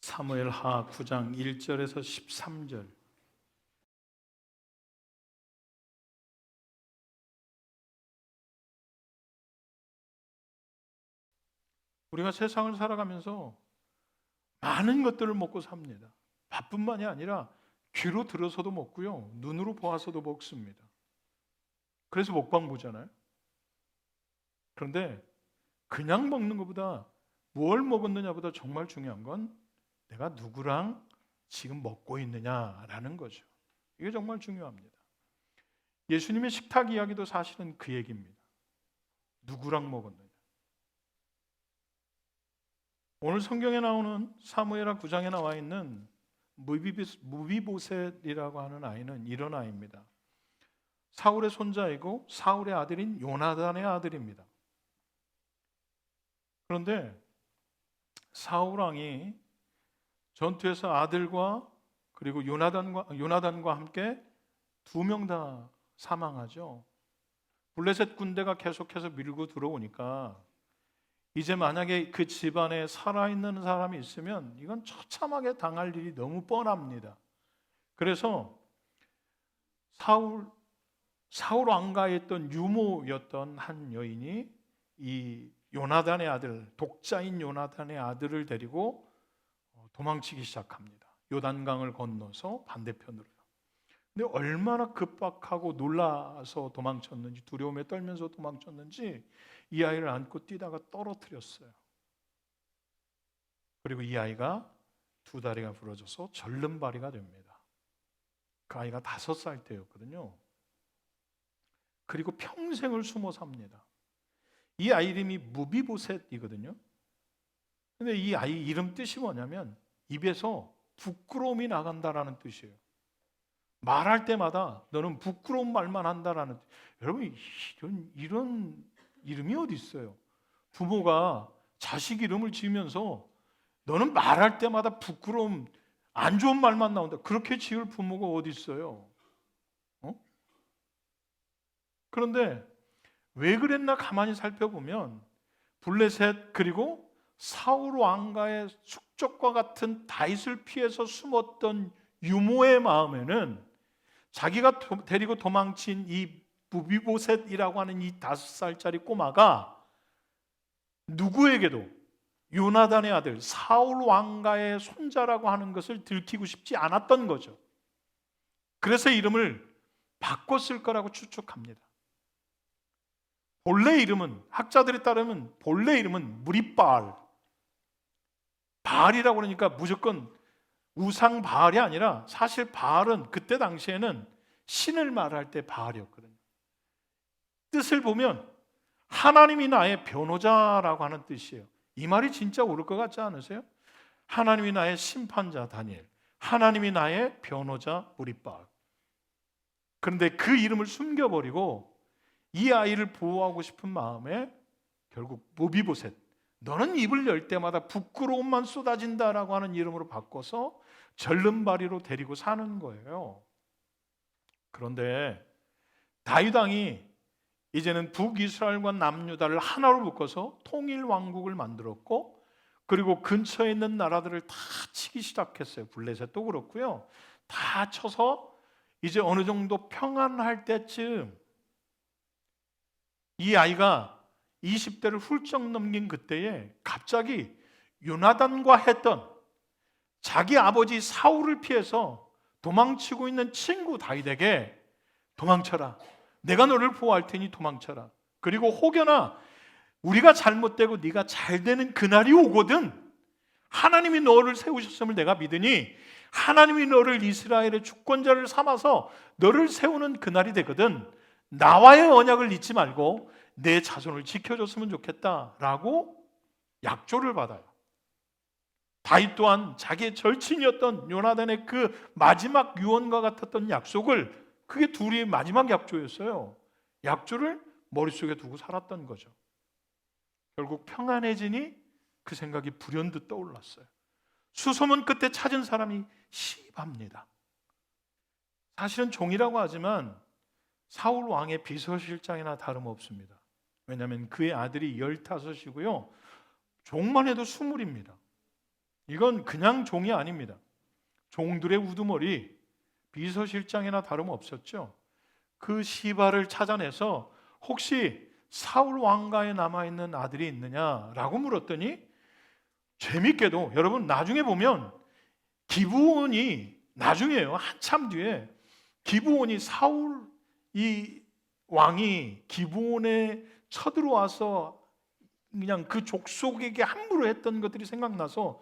사무엘하 9장 1절에서 13절. 우리가 세상을 살아가면서 많은 것들을 먹고 삽니다. 밥뿐만이 아니라 귀로 들어서도 먹고요, 눈으로 보아서도 먹습니다. 그래서 먹방 보잖아요. 그런데 그냥 먹는 것보다 뭘 먹었느냐보다 정말 중요한 건 내가 누구랑 지금 먹고 있느냐라는 거죠. 이게 정말 중요합니다. 예수님의 식탁 이야기도 사실은 그 얘기입니다. 누구랑 먹었느냐. 오늘 성경에 나오는 사무엘하 9장에 나와 있는 무비보셋이라고 하는 아이는 이런 아이입니다. 사울의 손자이고 사울의 아들인 요나단의 아들입니다. 그런데 사울 왕이 전투에서 아들과 그리고 요나단과 함께 2명 다 사망하죠. 블레셋 군대가 계속해서 밀고 들어오니까 이제 만약에 그 집안에 살아있는 사람이 있으면 이건 처참하게 당할 일이 너무 뻔합니다. 그래서 사울 왕가에 있던 유모였던 한 여인이 이 요나단의 아들, 독자인 요나단의 아들을 데리고 도망치기 시작합니다. 요단강을 건너서 반대편으로요. 근데 얼마나 급박하고 놀라서 도망쳤는지, 두려움에 떨면서 도망쳤는지 이 아이를 안고 뛰다가 떨어뜨렸어요. 그리고 이 아이가 2다리가 부러져서 절름발이가 됩니다. 그 아이가 5살 때였거든요. 그리고 평생을 숨어 삽니다. 이 아이 이름이 무비보셋이거든요. 근데 이 아이 이름 뜻이 뭐냐면 입에서 부끄러움이 나간다라는 뜻이에요. 말할 때마다 너는 부끄러운 말만 한다라는 뜻. 여러분, 이런 이름이 어디 있어요? 부모가 자식 이름을 지으면서 너는 말할 때마다 부끄러움, 안 좋은 말만 나온다. 그렇게 지을 부모가 어디 있어요? 그런데 왜 그랬나 가만히 살펴보면 블레셋 그리고 사울 왕가의 숙적과 같은 다윗을 피해서 숨었던 유모의 마음에는 자기가 데리고 도망친 이 무비보셋이라고 하는 이 5살짜리 꼬마가 누구에게도 요나단의 아들 사울 왕가의 손자라고 하는 것을 들키고 싶지 않았던 거죠. 그래서 이름을 바꿨을 거라고 추측합니다. 본래 이름은, 학자들에 따르면 본래 이름은 무리바알, 바알이라고 그러니까 무조건 우상 바알이 아니라 사실 바알은 그때 당시에는 신을 말할 때 바알이었거든요. 뜻을 보면 하나님이 나의 변호자라고 하는 뜻이에요. 이 말이 진짜 옳을 것 같지 않으세요? 하나님이 나의 심판자 다니엘, 하나님이 나의 변호자 무리바알. 그런데 그 이름을 숨겨버리고 이 아이를 보호하고 싶은 마음에 결국 무비보셋, 너는 입을 열 때마다 부끄러움만 쏟아진다라고 하는 이름으로 바꿔서 절름발이로 데리고 사는 거예요. 그런데 다윗 왕이 이제는 북이스라엘과 남유다를 하나로 묶어서 통일 왕국을 만들었고, 그리고 근처에 있는 나라들을 다 치기 시작했어요. 블레셋도 그렇고요. 다 쳐서 이제 어느 정도 평안할 때쯤 이 아이가 20대를 훌쩍 넘긴 그때에 갑자기 요나단과 했던 자기 아버지 사울을 피해서 도망치고 있는 친구 다윗에게 도망쳐라, 내가 너를 보호할 테니 도망쳐라, 그리고 혹여나 우리가 잘못되고 네가 잘 되는 그날이 오거든 하나님이 너를 세우셨음을 내가 믿으니 하나님이 너를 이스라엘의 주권자를 삼아서 너를 세우는 그날이 되거든 나와의 언약을 잊지 말고 내 자손을 지켜줬으면 좋겠다라고 약조를 받아요. 다윗 또한 자기의 절친이었던 요나단의 그 마지막 유언과 같았던 약속을, 그게 둘이 마지막 약조였어요. 약조를 머릿속에 두고 살았던 거죠. 결국 평안해지니 그 생각이 불현듯 떠올랐어요. 수소문 끝에 찾은 사람이 시바입니다. 사실은 종이라고 하지만 사울 왕의 비서실장이나 다름없습니다. 왜냐하면 그의 아들이 15이고요 종만 해도 20입니다. 이건 그냥 종이 아닙니다. 종들의 우두머리, 비서실장이나 다름없었죠. 그 시바를 찾아내서 혹시 사울 왕가에 남아있는 아들이 있느냐라고 물었더니, 재밌게도 여러분 나중에 보면 기브온이, 나중에요, 한참 뒤에 기브온이, 사울 이 왕이 기브온에 쳐들어와서 그냥 그 족속에게 함부로 했던 것들이 생각나서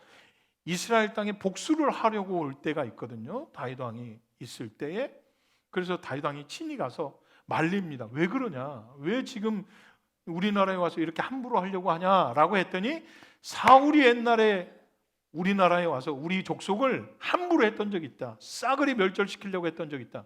이스라엘 땅에 복수를 하려고 올 때가 있거든요. 다윗 왕이 있을 때에. 그래서 다윗 왕이 친히 가서 말립니다. 왜 그러냐? 왜 지금 우리나라에 와서 이렇게 함부로 하려고 하냐라고 했더니, 사울이 옛날에 우리나라에 와서 우리 족속을 함부로 했던 적이 있다. 싸그리 멸절시키려고 했던 적이 있다.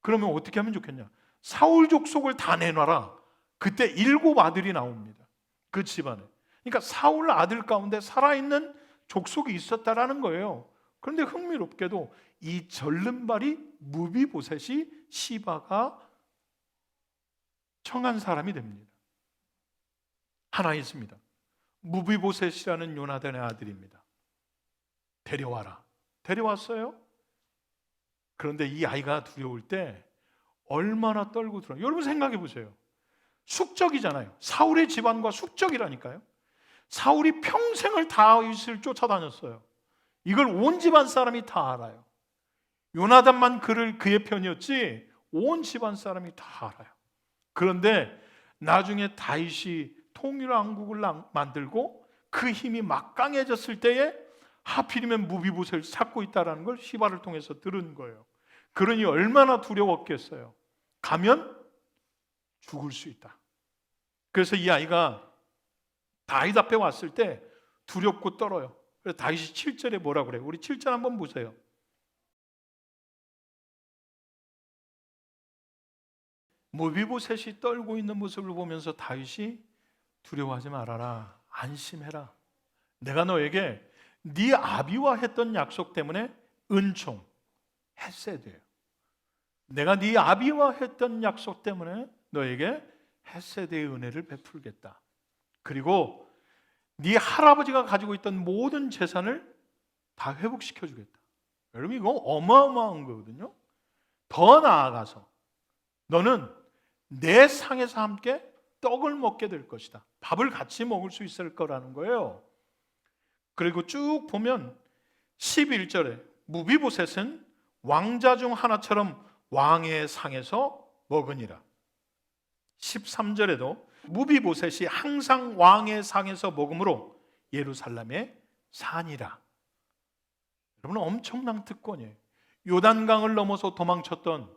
그러면 어떻게 하면 좋겠냐? 사울 족속을 다 내놔라. 그때 7 아들이 나옵니다. 그 집안에. 그러니까 사울 아들 가운데 살아있는 족속이 있었다라는 거예요. 그런데 흥미롭게도 이 절름발이 무비보셋이 시바가 청한 사람이 됩니다. 하나 있습니다. 무비보셋이라는 요나단의 아들입니다. 데려와라. 데려왔어요. 그런데 이 아이가 두려울 때 얼마나 떨고 들어요. 여러분 생각해 보세요. 숙적이잖아요. 사울의 집안과 숙적이라니까요. 사울이 평생을 다윗을 쫓아다녔어요. 이걸 온 집안 사람이 다 알아요. 요나단만 그의 편이었지 온 집안 사람이 다 알아요. 그런데 나중에 다윗이 통일왕국을 만들고 그 힘이 막강해졌을 때에 하필이면 무비보셋을 찾고 있다는 걸 시바를 통해서 들은 거예요. 그러니 얼마나 두려웠겠어요. 가면 죽을 수 있다. 그래서 이 아이가 다윗 앞에 왔을 때 두렵고 떨어요. 그래서 다윗이 7절에 뭐라 그래요? 우리 7절 한번 보세요. 무비보셋이 떨고 있는 모습을 보면서 다윗이 두려워하지 말아라. 안심해라. 내가 너에게 네 아비와 했던 약속 때문에 은총, 헤세드예요. 내가 네 아비와 했던 약속 때문에 너에게 헤세드의 은혜를 베풀겠다. 그리고 네 할아버지가 가지고 있던 모든 재산을 다 회복시켜 주겠다. 여러분 이거 어마어마한 거거든요. 더 나아가서 너는 내 상에서 함께 떡을 먹게 될 것이다. 밥을 같이 먹을 수 있을 거라는 거예요. 그리고 쭉 보면 11절에 무비보셋은 왕자 중 하나처럼 왕의 상에서 먹으니라. 13절에도 무비보셋이 항상 왕의 상에서 먹음으로 예루살렘에 사니라. 여러분 엄청난 특권이에요. 요단강을 넘어서 도망쳤던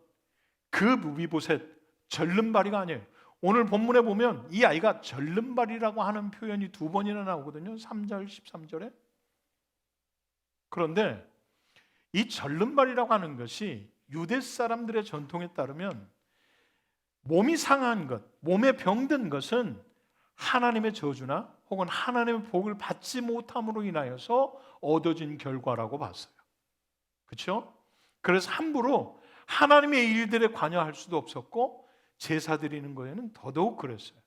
그 무비보셋, 절름발이가 아니에요. 오늘 본문에 보면 이 아이가 절름발이라고 하는 표현이 2번이나 나오거든요. 3절, 13절에. 그런데 이 절름발이라고 하는 것이 유대 사람들의 전통에 따르면 몸이 상한 것, 몸에 병든 것은 하나님의 저주나 혹은 하나님의 복을 받지 못함으로 인하여서 얻어진 결과라고 봤어요. 그렇죠? 그래서 함부로 하나님의 일들에 관여할 수도 없었고 제사 드리는 거에는 더더욱 그랬어요.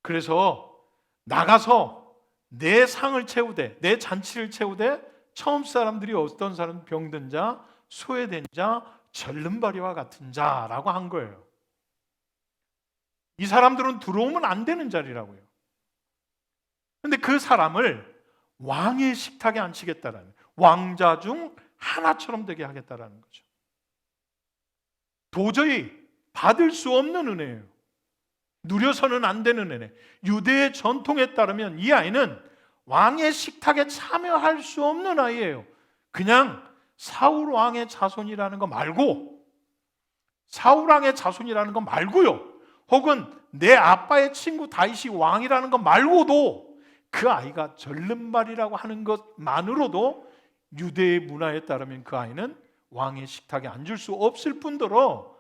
그래서 나가서 내 상을 채우되, 내 잔치를 채우되 처음 사람들이 어떤 사람 병든 자, 소외된 자, 절름발이와 같은 자라고 한 거예요. 이 사람들은 들어오면 안 되는 자리라고요. 그런데 그 사람을 왕의 식탁에 앉히겠다라는, 왕자 중 하나처럼 되게 하겠다라는 거죠. 도저히 받을 수 없는 은혜예요. 누려서는 안 되는 은혜. 유대의 전통에 따르면 이 아이는 왕의 식탁에 참여할 수 없는 아이예요. 그냥 사울 왕의 자손이라는 거 말고, 사울 왕의 자손이라는 거 말고요, 혹은 내 아빠의 친구 다윗이 왕이라는 거 말고도 그 아이가 절름발이라고 하는 것만으로도 유대의 문화에 따르면 그 아이는 왕의 식탁에 앉을 수 없을 뿐더러,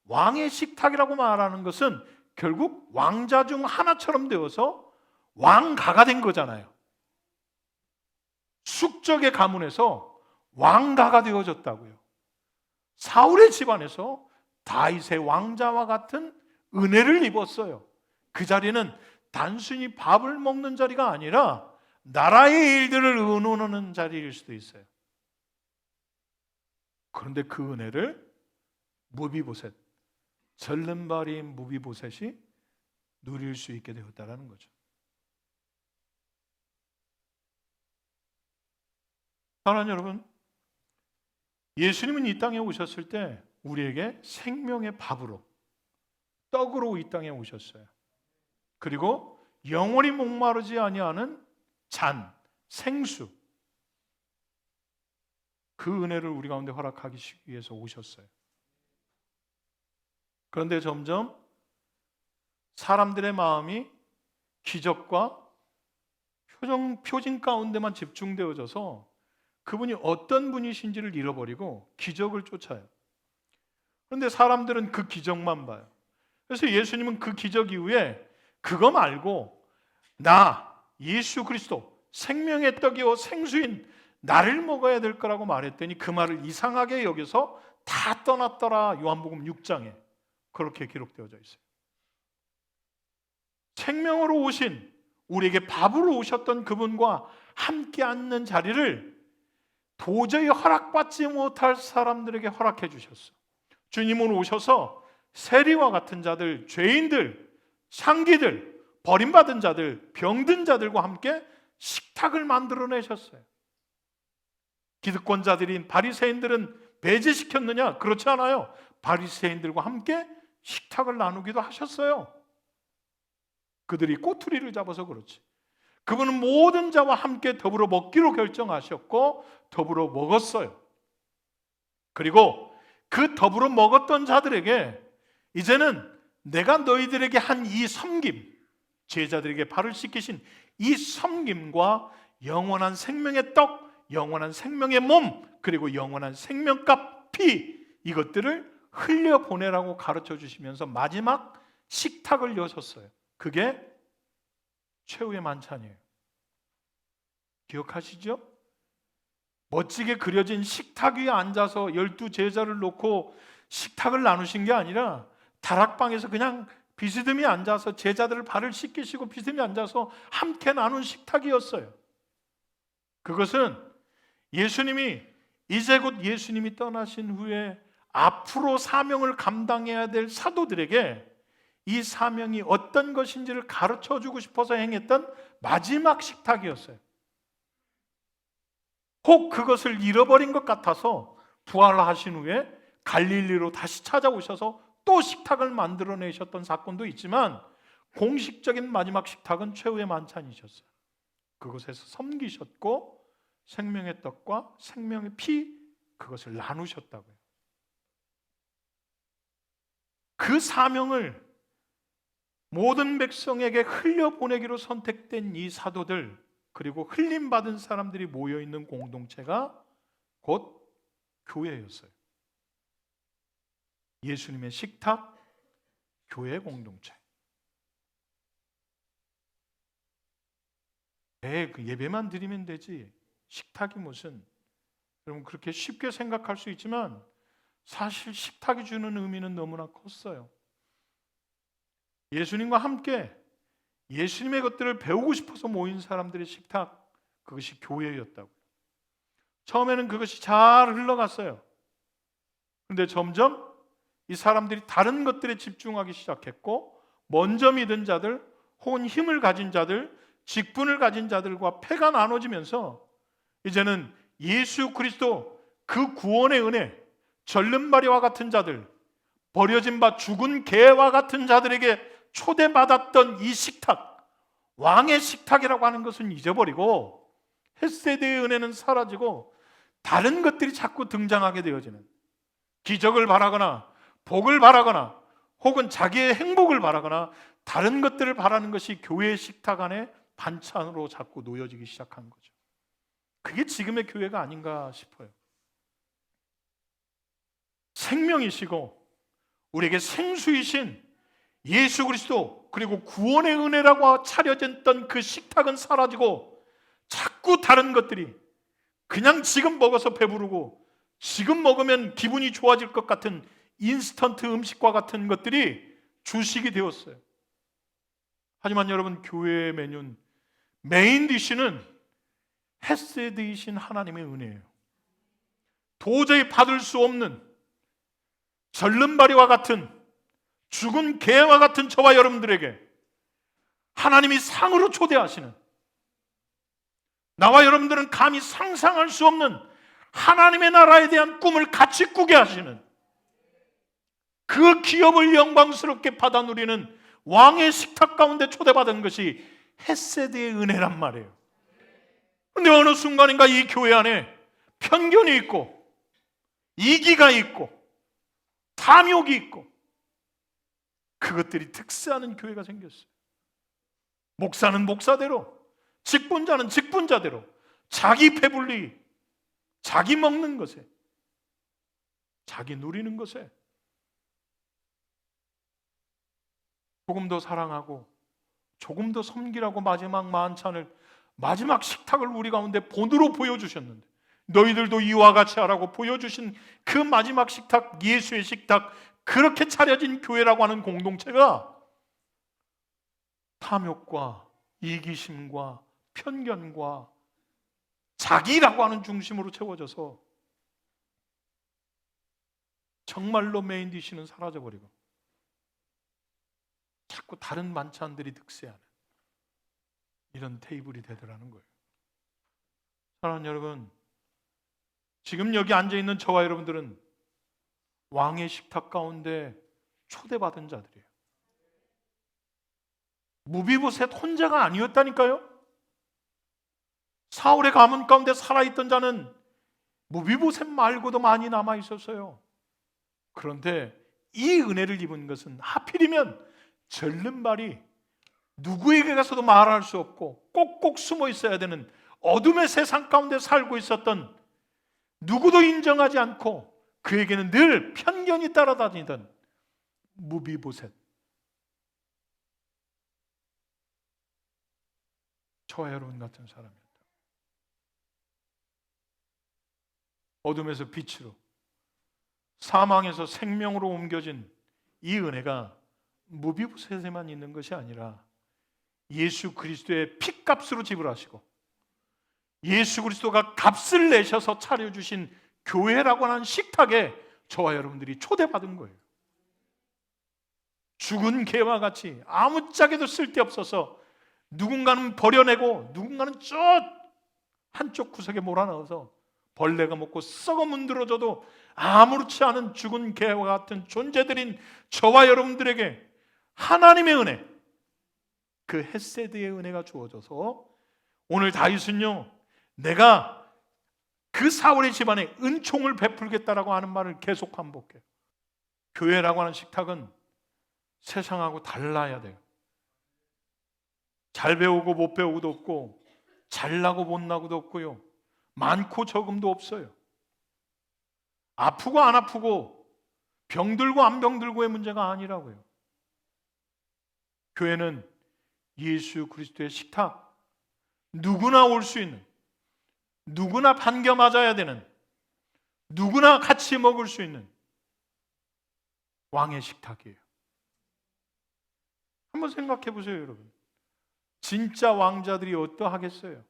왕의 식탁이라고 말하는 것은 결국 왕자 중 하나처럼 되어서 왕가가 된 거잖아요. 숙적의 가문에서 왕가가 되어졌다고요. 사울의 집안에서 다윗의 왕자와 같은 은혜를 입었어요. 그 자리는 단순히 밥을 먹는 자리가 아니라 나라의 일들을 의논하는 자리일 수도 있어요. 그런데 그 은혜를 무비보셋, 절름발이인 무비보셋이 누릴 수 있게 되었다는 거죠. 사랑하는 여러분, 예수님은 이 땅에 오셨을 때 우리에게 생명의 밥으로, 떡으로 이 땅에 오셨어요. 그리고 영원히 목마르지 아니하는 잔, 생수, 그 은혜를 우리 가운데 허락하기 위해서 오셨어요. 그런데 점점 사람들의 마음이 기적과 표징 가운데만 집중되어져서 그분이 어떤 분이신지를 잃어버리고 기적을 쫓아요. 그런데 사람들은 그 기적만 봐요. 그래서 예수님은 그 기적 이후에 그거 말고 나 예수 그리스도 생명의 떡이요 생수인 나를 먹어야 될 거라고 말했더니 그 말을 이상하게 여겨서 다 떠났더라. 요한복음 6장에 그렇게 기록되어져 있어요. 생명으로 오신, 우리에게 밥으로 오셨던 그분과 함께 앉는 자리를 도저히 허락받지 못할 사람들에게 허락해 주셨어. 주님은 오셔서 세리와 같은 자들, 죄인들, 상기들, 버림받은 자들, 병든 자들과 함께 식탁을 만들어내셨어요. 기득권자들인 바리새인들은 배제시켰느냐? 그렇지 않아요. 바리새인들과 함께 식탁을 나누기도 하셨어요. 그들이 꼬투리를 잡아서 그렇지. 그분은 모든 자와 함께 더불어 먹기로 결정하셨고 더불어 먹었어요. 그리고 그 더불어 먹었던 자들에게 이제는 내가 너희들에게 한 이 섬김, 제자들에게 발을 씻기신 이 섬김과 영원한 생명의 떡, 영원한 생명의 몸, 그리고 영원한 생명값 피, 이것들을 흘려보내라고 가르쳐 주시면서 마지막 식탁을 여셨어요. 그게 최후의 만찬이에요. 기억하시죠? 멋지게 그려진 식탁 위에 앉아서 12제자를 놓고 식탁을 나누신 게 아니라 다락방에서 그냥 비스듬히 앉아서 제자들을 발을 씻기시고 비스듬히 앉아서 함께 나눈 식탁이었어요. 그것은 예수님이 이제 곧 예수님이 떠나신 후에 앞으로 사명을 감당해야 될 사도들에게 이 사명이 어떤 것인지를 가르쳐주고 싶어서 행했던 마지막 식탁이었어요. 혹 그것을 잃어버린 것 같아서 부활하신 후에 갈릴리로 다시 찾아오셔서 또 식탁을 만들어내셨던 사건도 있지만 공식적인 마지막 식탁은 최후의 만찬이셨어요. 그곳에서 섬기셨고 생명의 떡과 생명의 피, 그것을 나누셨다고요. 그 사명을 모든 백성에게 흘려보내기로 선택된 이 사도들, 그리고 흘림받은 사람들이 모여있는 공동체가 곧 교회였어요. 예수님의 식탁, 교회 공동체. 그 예배만 드리면 되지 식탁이 무슨, 여러분 그렇게 쉽게 생각할 수 있지만 사실 식탁이 주는 의미는 너무나 컸어요. 예수님과 함께 예수님의 것들을 배우고 싶어서 모인 사람들의 식탁, 그것이 교회였다고요. 처음에는 그것이 잘 흘러갔어요. 그런데 점점 이 사람들이 다른 것들에 집중하기 시작했고 먼저 믿은 자들 혹은 힘을 가진 자들, 직분을 가진 자들과 패가 나눠지면서 이제는 예수 그리스도 그 구원의 은혜, 절름발이와 같은 자들, 버려진 바 죽은 개와 같은 자들에게 초대받았던 이 식탁, 왕의 식탁이라고 하는 것은 잊어버리고 헷세대의 은혜는 사라지고 다른 것들이 자꾸 등장하게 되어지는, 기적을 바라거나 복을 바라거나 혹은 자기의 행복을 바라거나 다른 것들을 바라는 것이 교회의 식탁 안에 반찬으로 자꾸 놓여지기 시작한 거죠. 그게 지금의 교회가 아닌가 싶어요. 생명이시고 우리에게 생수이신 예수 그리스도, 그리고 구원의 은혜라고 차려졌던 그 식탁은 사라지고 자꾸 다른 것들이, 그냥 지금 먹어서 배부르고 지금 먹으면 기분이 좋아질 것 같은 인스턴트 음식과 같은 것들이 주식이 되었어요. 하지만 여러분, 교회의 메뉴는, 메인 디쉬는 헤세드이신 하나님의 은혜예요. 도저히 받을 수 없는 절름발이와 같은, 죽은 개와 같은 저와 여러분들에게 하나님이 상으로 초대하시는, 나와 여러분들은 감히 상상할 수 없는 하나님의 나라에 대한 꿈을 같이 꾸게 하시는, 그 기업을 영광스럽게 받아 누리는 왕의 식탁 가운데 초대받은 것이 헤세드의 은혜란 말이에요. 그런데 어느 순간인가 이 교회 안에 편견이 있고 이기가 있고 탐욕이 있고 그것들이 특세하는 교회가 생겼어요. 목사는 목사대로, 직분자는 직분자대로 자기 배불리, 자기 먹는 것에, 자기 누리는 것에 조금 더 사랑하고 조금 더 섬기라고 마지막 만찬을, 마지막 식탁을 우리 가운데 본으로 보여주셨는데, 너희들도 이와 같이 하라고 보여주신 그 마지막 식탁, 예수의 식탁, 그렇게 차려진 교회라고 하는 공동체가 탐욕과 이기심과 편견과 자기라고 하는 중심으로 채워져서 정말로 메인 디시는 사라져버리고 자꾸 다른 만찬들이 득세하는 이런 테이블이 되더라는 거예요. 사랑하는 여러분, 지금 여기 앉아있는 저와 여러분들은 왕의 식탁 가운데 초대받은 자들이에요. 무비보셋 혼자가 아니었다니까요. 사울의 가문 가운데 살아있던 자는 무비보셋 말고도 많이 남아있었어요. 그런데 이 은혜를 입은 것은 하필이면 절름발이 누구에게 가서도 말할 수 없고 꼭꼭 숨어 있어야 되는 어둠의 세상 가운데 살고 있었던, 누구도 인정하지 않고 그에게는 늘 편견이 따라다니던 무비보셋, 저와 여러분 같은 사람이었다. 어둠에서 빛으로, 사망에서 생명으로 옮겨진 이 은혜가 무비보셋에만 있는 것이 아니라 예수 그리스도의 핏값으로 지불하시고 예수 그리스도가 값을 내셔서 차려주신 교회라고 하는 식탁에 저와 여러분들이 초대받은 거예요. 죽은 개와 같이 아무짝에도 쓸데없어서 누군가는 버려내고 누군가는 저 한쪽 구석에 몰아넣어서 벌레가 먹고 썩어 문드러져도 아무렇지 않은 죽은 개와 같은 존재들인 저와 여러분들에게 하나님의 은혜, 그 헤세드의 은혜가 주어져서 오늘 다윗은요, 내가 그 사울의 집안에 은총을 베풀겠다라고 하는 말을 계속 반복해요. 교회라고 하는 식탁은 세상하고 달라야 돼요. 잘 배우고 못 배우고도 없고 잘나고 못나고도 없고요, 많고 적음도 없어요. 아프고 안 아프고 병들고 안 병들고의 문제가 아니라고요. 교회는 예수 그리스도의 식탁, 누구나 올 수 있는, 누구나 반겨 맞아야 되는, 누구나 같이 먹을 수 있는 왕의 식탁이에요. 한번 생각해 보세요, 여러분. 진짜 왕자들이 어떠하겠어요?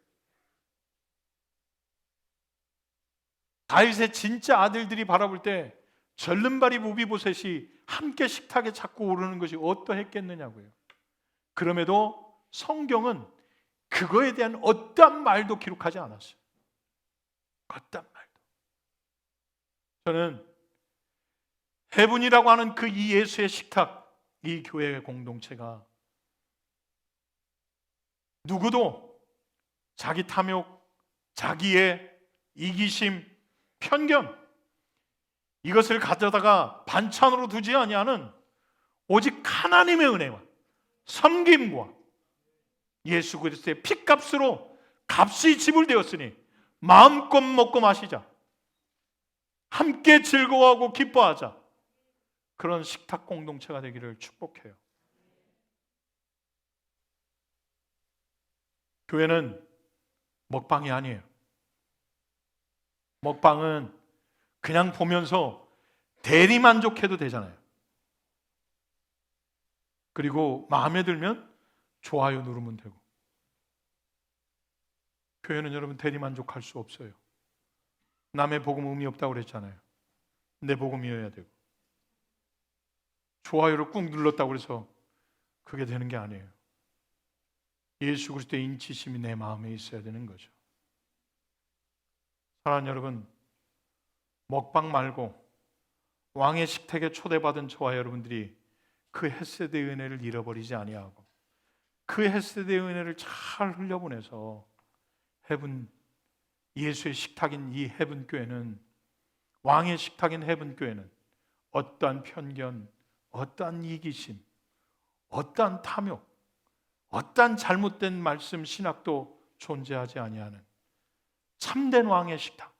다윗의 진짜 아들들이 바라볼 때 절름발이 무비보셋이 함께 식탁에 자꾸 오르는 것이 어떠했겠느냐고요. 그럼에도 성경은 그거에 대한 어떠한 말도 기록하지 않았어요. 어떠한 말도. 저는 해분이라고 하는 그 이 예수의 식탁, 이 교회의 공동체가 누구도 자기 탐욕, 자기의 이기심, 편견, 이것을 가져다가 반찬으로 두지 아니하는 오직 하나님의 은혜와 섬김과 예수 그리스도의 핏값으로 값이 지불되었으니 마음껏 먹고 마시자, 함께 즐거워하고 기뻐하자, 그런 식탁 공동체가 되기를 축복해요. 교회는 먹방이 아니에요. 먹방은 그냥 보면서 대리만족해도 되잖아요. 그리고 마음에 들면 좋아요 누르면 되고. 교회는 여러분 대리만족할 수 없어요. 남의 복음 의미 없다고 그랬잖아요. 내 복음이어야 되고, 좋아요를 꾹 눌렀다고 해서 그게 되는 게 아니에요. 예수 그리스도의 인치심이 내 마음에 있어야 되는 거죠. 사랑하는 여러분, 먹방 말고 왕의 식탁에 초대받은 저와 여러분들이 그 헤세드의 은혜를 잃어버리지 아니하고 그 헤세드의 은혜를 잘 흘려보내서 예수의 식탁인 이 헤븐교회는, 왕의 식탁인 헤븐교회는 어떠한 편견, 어떠한 이기심, 어떠한 탐욕, 어떠한 잘못된 말씀 신학도 존재하지 아니하는 참된 왕의 식탁,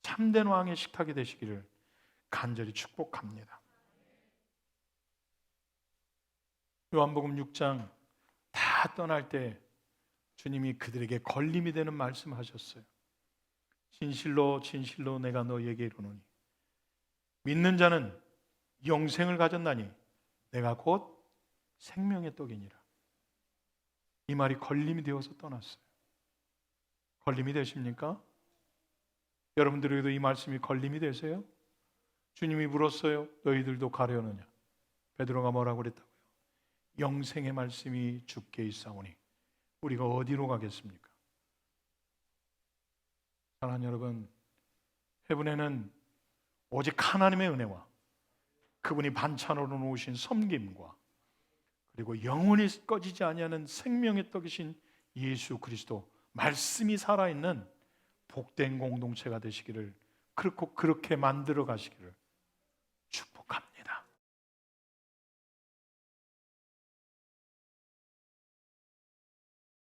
참된 왕의 식탁이 되시기를 간절히 축복합니다. 요한복음 6장 다 떠날 때 주님이 그들에게 걸림이 되는 말씀하셨어요. 진실로 진실로 내가 너희에게 이르노니 믿는 자는 영생을 가졌나니 내가 곧 생명의 떡이니라. 이 말이 걸림이 되어서 떠났어요. 걸림이 되십니까? 여러분들에게도 이 말씀이 걸림이 되세요? 주님이 물었어요. 너희들도 가려느냐? 베드로가 뭐라고 그랬다고요? 영생의 말씀이 주께 있사오니 우리가 어디로 가겠습니까? 사랑하는 여러분, 헤븐에는 오직 하나님의 은혜와 그분이 반찬으로 놓으신 섬김과 그리고 영원히 꺼지지 아니하는 생명의 떡이신 예수 그리스도 말씀이 살아있는 복된 공동체가 되시기를, 그렇게 만들어 가시기를